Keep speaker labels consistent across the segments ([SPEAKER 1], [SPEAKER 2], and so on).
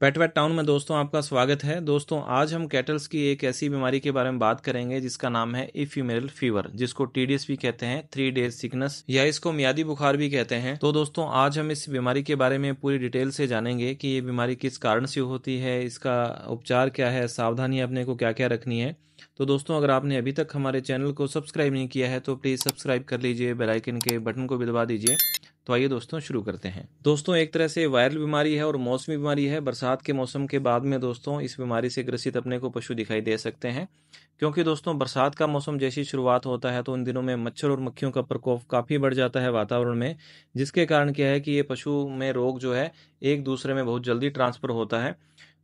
[SPEAKER 1] पेट wait town में दोस्तों आपका स्वागत है। दोस्तों आज हम कैटल्स की एक ऐसी बीमारी के बारे में बात करेंगे जिसका नाम है इफ्यूमेरल फीवर, जिसको टीडीएस भी कहते हैं, 3 डेज सिकनेस, या इसको मियादी बुखार भी कहते हैं। तो दोस्तों आज हम इस बीमारी के बारे में पूरी डिटेल से जानेंगे कि ये बीमारी किस कारण से होती है, इसका उपचार क्या है, सावधानी अपने को क्या क्या रखनी है। तो दोस्तों अगर आपने अभी तक हमारे चैनल को सब्सक्राइब नहीं किया है तो प्लीज़ सब्सक्राइब कर लीजिए, बेल आइकन के बटन को भी दबा दीजिए। तो आइए दोस्तों शुरू करते हैं। दोस्तों एक तरह से वायरल बीमारी है और मौसमी बीमारी है। बरसात के मौसम के बाद में दोस्तों इस बीमारी से ग्रसित अपने को पशु दिखाई दे सकते हैं, क्योंकि दोस्तों बरसात का मौसम जैसी शुरुआत होता है तो उन दिनों में मच्छर और मक्खियों का प्रकोप काफ़ी बढ़ जाता है वातावरण में, जिसके कारण क्या है कि ये पशु में रोग जो है एक दूसरे में बहुत जल्दी ट्रांसफर होता है।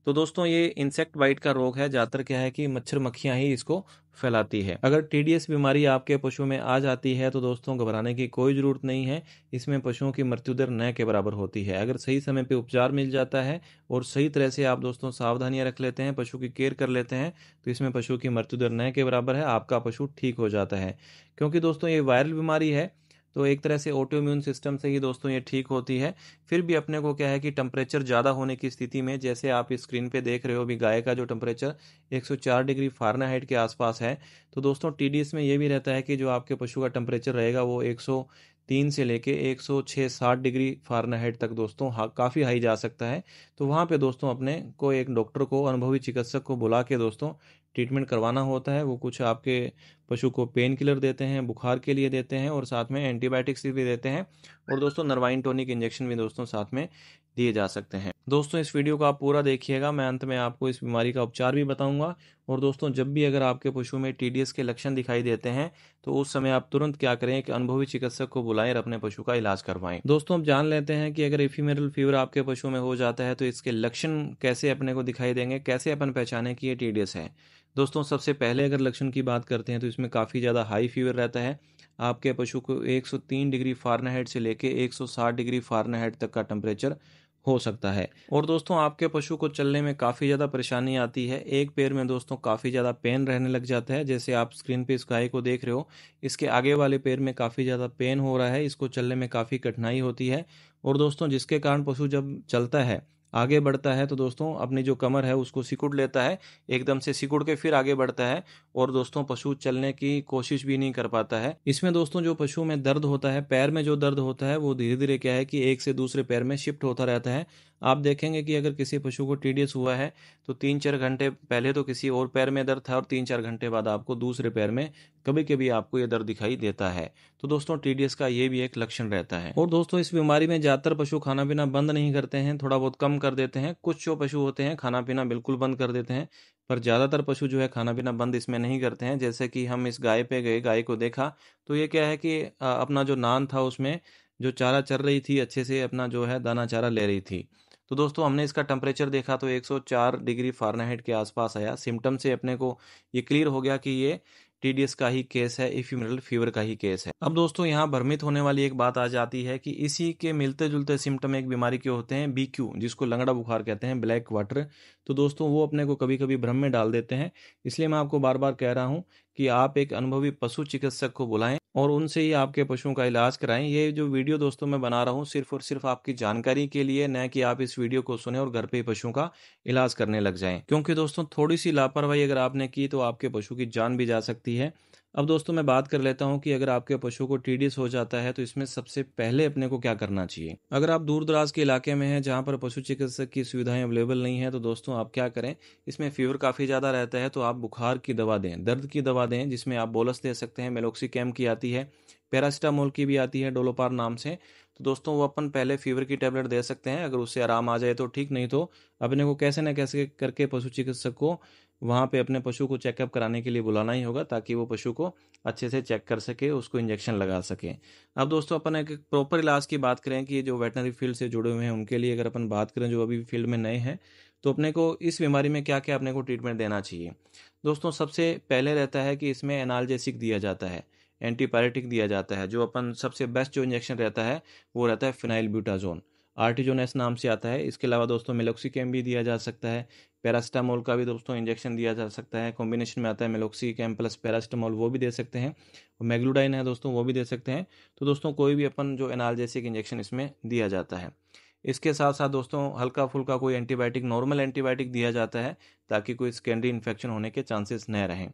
[SPEAKER 1] तो दोस्तों ये इंसेक्ट बाइट का रोग है। ज़्यादातर क्या है कि मच्छर मक्खियाँ ही इसको फैलाती है। अगर टीडीएस बीमारी आपके पशु में आ जाती है तो दोस्तों घबराने की कोई ज़रूरत नहीं है। इसमें पशुओं की मृत्यु दर न के बराबर होती है। अगर सही समय पे उपचार मिल जाता है और सही तरह से आप दोस्तों सावधानियां रख लेते हैं, पशु की केयर कर लेते हैं, तो इसमें पशु की मृत्यु दर न के बराबर है, आपका पशु ठीक हो जाता है। क्योंकि दोस्तों ये वायरल बीमारी है तो एक तरह से ऑटो इम्यून सिस्टम से ही दोस्तों ये ठीक होती है। फिर भी अपने को क्या है कि टेम्परेचर ज़्यादा होने की स्थिति में, जैसे आप इस स्क्रीन पे देख रहे हो अभी गाय का जो टेम्परेचर 104 डिग्री फ़ारेनहाइट के आसपास है, तो दोस्तों टीडीएस में ये भी रहता है कि जो आपके पशु का टेम्परेचर रहेगा वो 103 से लेके 106-60 डिग्री फ़ारेनहाइट तक दोस्तों काफ़ी हाई जा सकता है। तो वहाँ पे दोस्तों अपने को एक डॉक्टर को, अनुभवी चिकित्सक को बुला के दोस्तों ट्रीटमेंट करवाना होता है। वो कुछ आपके पशु को पेन किलर देते हैं, बुखार के लिए देते हैं, और साथ में एंटीबायोटिक्स भी देते हैं, और दोस्तों नरवाइन टॉनिक इंजेक्शन भी दोस्तों साथ में दिए जा सकते हैं। दोस्तों इस वीडियो को आप पूरा देखिएगा, मैं अंत में आपको इस बीमारी का उपचार भी बताऊंगा। और दोस्तों जब भी अगर आपके पशु में टीडीएस के लक्षण दिखाई देते हैं तो उस समय आप तुरंत क्या करें कि अनुभवी चिकित्सक को बुलाएं और अपने पशु का इलाज करवाएं। दोस्तों अब जान लेते हैं कि अगर इफीमेरल फीवर आपके पशु में हो जाता है तो इसके लक्षण कैसे अपने को दिखाई देंगे, कैसे अपन पहचाने कि ये टीडीएस है। दोस्तों सबसे पहले अगर लक्षण की बात करते हैं तो इसमें काफ़ी ज़्यादा हाई फीवर रहता है। आपके पशु को 103 डिग्री फ़ारेनहाइट से लेके 160 डिग्री फ़ारेनहाइट तक का टेम्परेचर हो सकता है। और दोस्तों आपके पशु को चलने में काफ़ी ज़्यादा परेशानी आती है। एक पैर में दोस्तों काफ़ी ज़्यादा पेन रहने लग जाता है, जैसे आप स्क्रीन पे इस गाय को देख रहे हो, इसके आगे वाले पैर में काफ़ी ज़्यादा पेन हो रहा है, इसको चलने में काफ़ी कठिनाई होती है। और दोस्तों जिसके कारण पशु जब चलता है, आगे बढ़ता है, तो दोस्तों अपनी जो कमर है उसको सिकुड़ लेता है, एकदम से सिकुड़ के फिर आगे बढ़ता है, और दोस्तों पशु चलने की कोशिश भी नहीं कर पाता है। इसमें दोस्तों जो पशु में दर्द होता है, पैर में जो दर्द होता है, वो धीरे धीरे क्या है कि एक से दूसरे पैर में शिफ्ट होता रहता है। आप देखेंगे कि अगर किसी पशु को टीडीएस हुआ है तो 3-4 घंटे पहले तो किसी और पैर में दर्द था, और 3-4 घंटे बाद आपको दूसरे पैर में कभी कभी आपको ये दर्द दिखाई देता है। तो दोस्तों टीडीएस का ये भी एक लक्षण रहता है। और दोस्तों इस बीमारी में ज्यादातर पशु खाना पीना बंद नहीं करते हैं, थोड़ा बहुत कम कर देते हैं। कुछ जो पशु होते हैं खाना पीना बिल्कुल बंद कर देते हैं, पर ज़्यादातर पशु जो है खाना पीना बंद इसमें नहीं करते हैं। जैसे कि हम इस गाय पे गए, गाय को देखा, तो ये क्या है कि अपना जो नान था उसमें जो चारा चर रही थी, अच्छे से अपना जो है दाना चारा ले रही थी। तो दोस्तों हमने इसका टेम्परेचर देखा तो 104 डिग्री फ़ारेनहाइट के आसपास आया। सिम्टम से अपने को ये क्लियर हो गया कि ये टीडीएस का ही केस है, इफ्यूमेरल फीवर का ही केस है। अब दोस्तों यहाँ भ्रमित होने वाली एक बात आ जाती है कि इसी के मिलते जुलते सिम्टम एक बीमारी के होते हैं, बीक्यू, जिसको लंगड़ा बुखार कहते हैं, ब्लैक वाटर। तो दोस्तों वो अपने को कभी कभी भ्रम में डाल देते हैं। इसलिए मैं आपको बार बार कह रहा हूँ कि आप एक अनुभवी पशु चिकित्सक को बुलाएं और उनसे ही आपके पशुओं का इलाज कराएं। ये जो वीडियो दोस्तों मैं बना रहा हूँ सिर्फ और सिर्फ आपकी जानकारी के लिए, न कि आप इस वीडियो को सुने और घर पे ही पशुओं का इलाज करने लग जाएं। क्योंकि दोस्तों थोड़ी सी लापरवाही अगर आपने की तो आपके पशु की जान भी जा सकती है। अब दोस्तों मैं बात कर लेता हूं कि अगर आपके पशु को टीडीएस हो जाता है तो इसमें सबसे पहले अपने को क्या करना चाहिए। अगर आप दूर दराज के इलाके में हैं जहां पर पशु चिकित्सक की सुविधाएं अवेलेबल नहीं है, तो दोस्तों आप क्या करें, इसमें फीवर काफ़ी ज़्यादा रहता है तो आप बुखार की दवा दें, दर्द की दवा दें, जिसमें आप बोलस दे सकते हैं, मेलोक्सिकैम की आती है, पैरासीटामोल की भी आती है डोलोपार नाम से। तो दोस्तों वो अपन पहले फीवर की टेबलेट दे सकते हैं, अगर उससे आराम आ जाए तो ठीक, नहीं तो अपने को कैसे न कैसे करके पशु चिकित्सक को वहाँ पे अपने पशु को चेकअप कराने के लिए बुलाना ही होगा, ताकि वो पशु को अच्छे से चेक कर सके, उसको इंजेक्शन लगा सके। अब दोस्तों अपन एक प्रॉपर इलाज की बात करें कि जो वेटनरी फील्ड से जुड़े हुए हैं उनके लिए अगर अपन बात करें, जो अभी फील्ड में नए हैं, तो अपने को इस बीमारी में क्या क्या अपने को ट्रीटमेंट देना चाहिए। दोस्तों सबसे पहले रहता है कि इसमें एनाल्जेसिक दिया जाता है, एंटीपायरेटिक दिया जाता है। जो अपन सबसे बेस्ट जो इंजेक्शन रहता है वो रहता है फिनाइल ब्यूटाजोन, आर्टिजोनेस नाम से आता है। इसके अलावा दोस्तों मेलोक्सिकैम भी दिया जा सकता है, पैरासिटामोल का भी दोस्तों इंजेक्शन दिया जा सकता है, कॉम्बिनेशन में आता है मेलोक्सिकैम प्लस पैरासिटामोल, वो भी दे सकते हैं, और मैग्लूडाइन है दोस्तों वो भी दे सकते हैं। तो दोस्तों कोई भी अपन जो एनाल्जेसिक इंजेक्शन इसमें दिया जाता है। इसके साथ साथ दोस्तों हल्का फुल्का कोई एंटीबायोटिक, नॉर्मल एंटीबायोटिक दिया जाता है ताकि कोई सेकेंडरी इन्फेक्शन होने के चांसेस न रहें।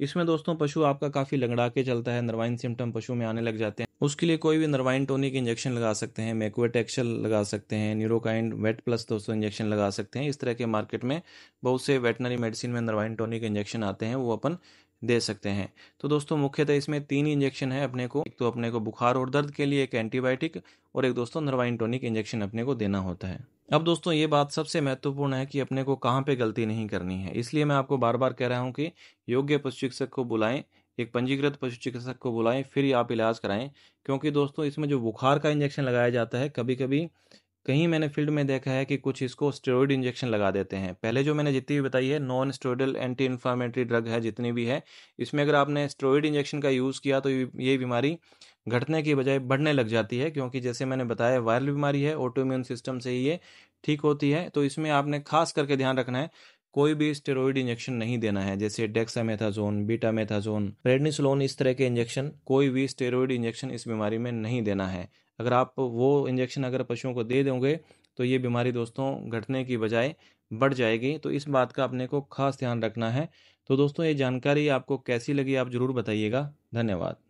[SPEAKER 1] इसमें दोस्तों पशु आपका काफ़ी लंगड़ा के चलता है, नर्वाइन सिम्टम पशु में आने लग जाते हैं, उसके लिए कोई भी नर्वाइन टॉनिक इंजेक्शन लगा सकते हैं, मैक्वेटेक्सल लगा सकते हैं, न्यूरोकाइंड वेट प्लस दोस्तों इंजेक्शन लगा सकते हैं। इस तरह के मार्केट में बहुत से वेटनरी मेडिसिन में नर्वाइन टॉनिक इंजेक्शन आते हैं, वो अपन दे सकते हैं। तो दोस्तों मुख्यतः इसमें 3 ही इंजेक्शन है अपने को। एक तो अपने को बुखार और दर्द के लिए एक एंटीबायोटिक, और एक दोस्तों नर्वाइन टॉनिक इंजेक्शन अपने को देना होता है। अब दोस्तों ये बात सबसे महत्वपूर्ण है कि अपने को कहाँ पे गलती नहीं करनी है, इसलिए मैं आपको बार बार कह रहा हूँ कि योग्य पशु चिकित्सक को बुलाएं, एक पंजीकृत पशु चिकित्सक को बुलाएं, फिर ही आप इलाज कराएं। क्योंकि दोस्तों इसमें जो बुखार का इंजेक्शन लगाया जाता है, कभी कभी कहीं मैंने फील्ड में देखा है कि कुछ इसको स्टेरॉइड इंजेक्शन लगा देते हैं। पहले जो मैंने जितनी भी बताई है non steroidal anti inflammatory drug है जितनी भी है, इसमें अगर आपने स्टेरॉइड इंजेक्शन का यूज़ किया तो ये बीमारी घटने की बजाय बढ़ने लग जाती है। क्योंकि जैसे मैंने बताया वायरल बीमारी है, ऑटोइम्यून सिस्टम से ही ये ठीक होती है। तो इसमें आपने खास करके ध्यान रखना है, कोई भी स्टेरॉइड इंजेक्शन नहीं देना है, जैसे डेक्सामेथाजोन, बीटामेथाजोन, प्रेडनिसोलोन, इस तरह के इंजेक्शन, कोई भी स्टेरॉइड इंजेक्शन इस बीमारी में नहीं देना है। अगर आप वो इंजेक्शन अगर पशुओं को दे दोगे तो ये बीमारी दोस्तों घटने की बजाय बढ़ जाएगी। तो इस बात का अपने को खास ध्यान रखना है। तो दोस्तों ये जानकारी आपको कैसी लगी आप ज़रूर बताइएगा। धन्यवाद।